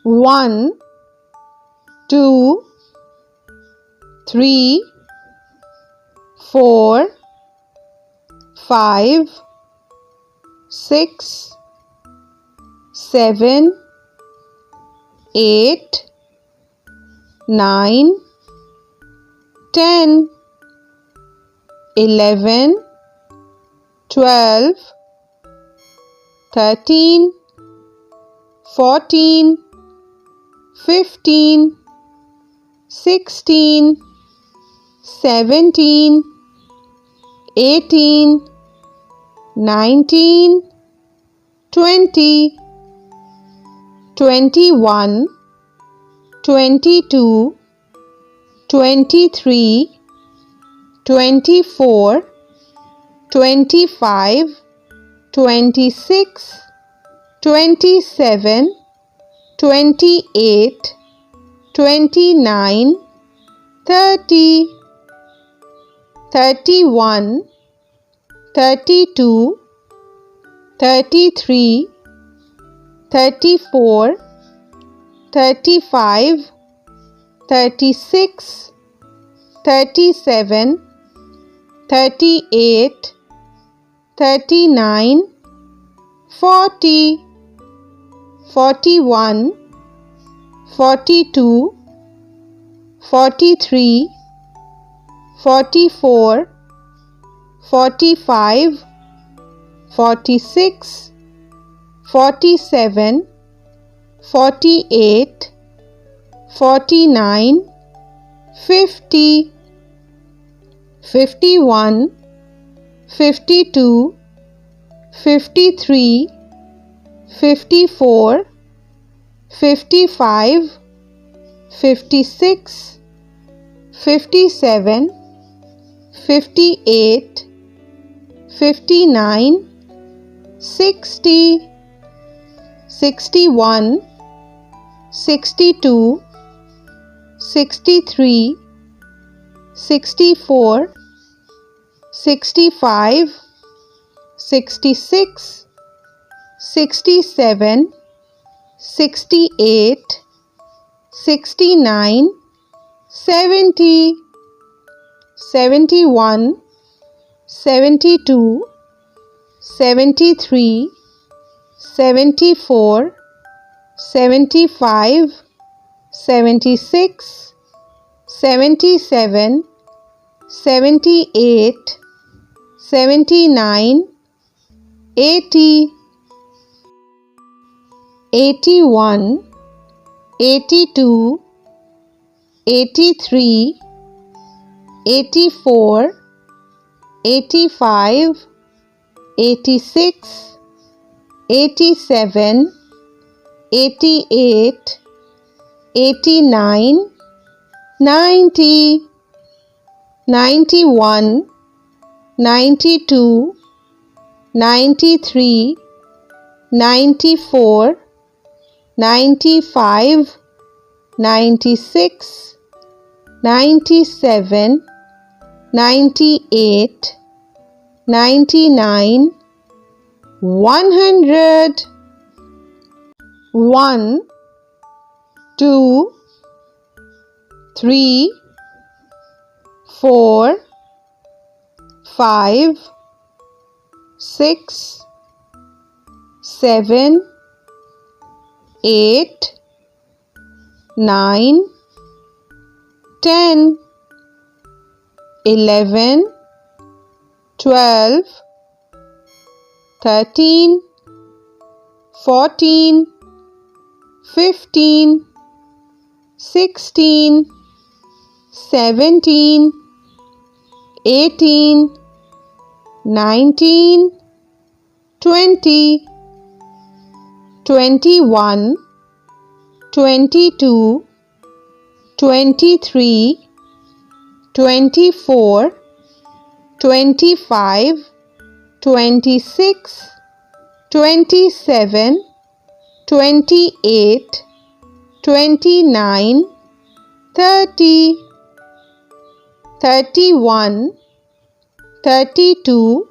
1, 2, 3, 4, 5, 6, 7, 8, 9, 10, 11, 12, 13, 14, 15, 16, 17, 18, 19, 20, 21, 22, 23, 24, 25, 26, 27, 28, 29, 30, 31, 32, 33, 34, 35, 36, 37, 38, 39, 40, 41, 42, 43, 44, 45, 46, 47, 48, 49, 50, 51, 52, 53, 54, 55, 56, 57, 58, 59, 60, 61, 62, 63, 64, 65, 66, 67, 68, 69, 70, 71, 72, 73, 74, 75, 76, 77, 78, 79, 80, 81, 82, 83, 84, 85, 86, 87, 88, 89, 90, 91, 92, 93, 94, 95, 96, 97, 98, 99, 100. 1, 2, 3, 4, 5, 6, 7, 8, 9, 10, 11, 12, 13, 14, 15, 16, 17, 18, 19, 20, 21, 22, 23, 24, 25, 26, 27, 28, 29, 30, 31, 32,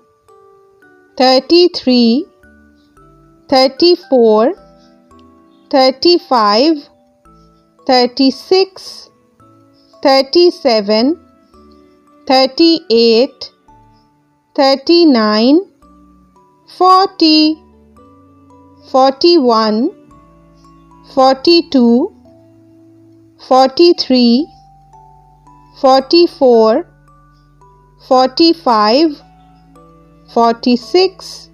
33, 34, 35, 36, 37, 38, 39, 40, 41, 42, 43, 44, 45, 46,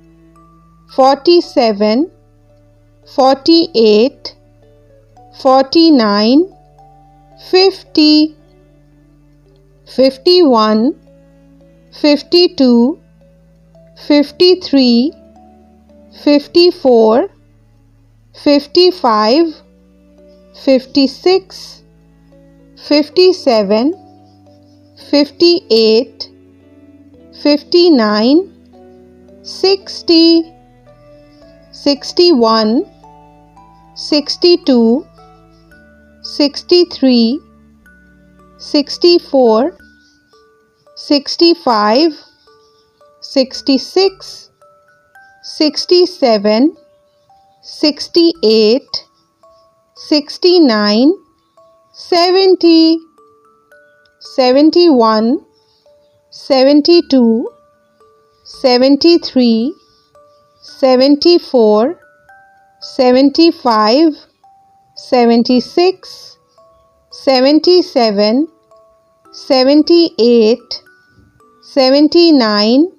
47, 48, 49, 50, 51, 52, 53, 54, 55, 56, 57, 58, 59, 60, 61, 62, 63, 64, 65, 66, 67, 68, 69, 70, 71, 72, 73, 74, 75, 76, 77, 78, 79,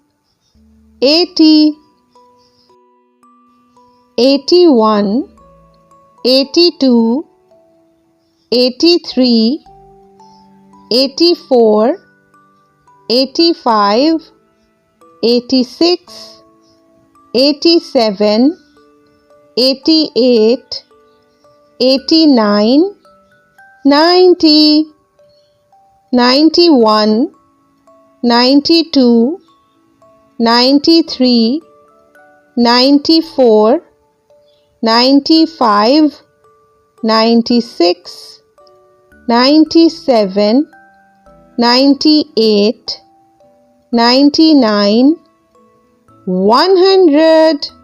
80, 81, 82, 83, 84, 85, 86, 87, 88, 89, 90, 91, 92, 93, 94, 95, 96, 97, 98, 99, 100.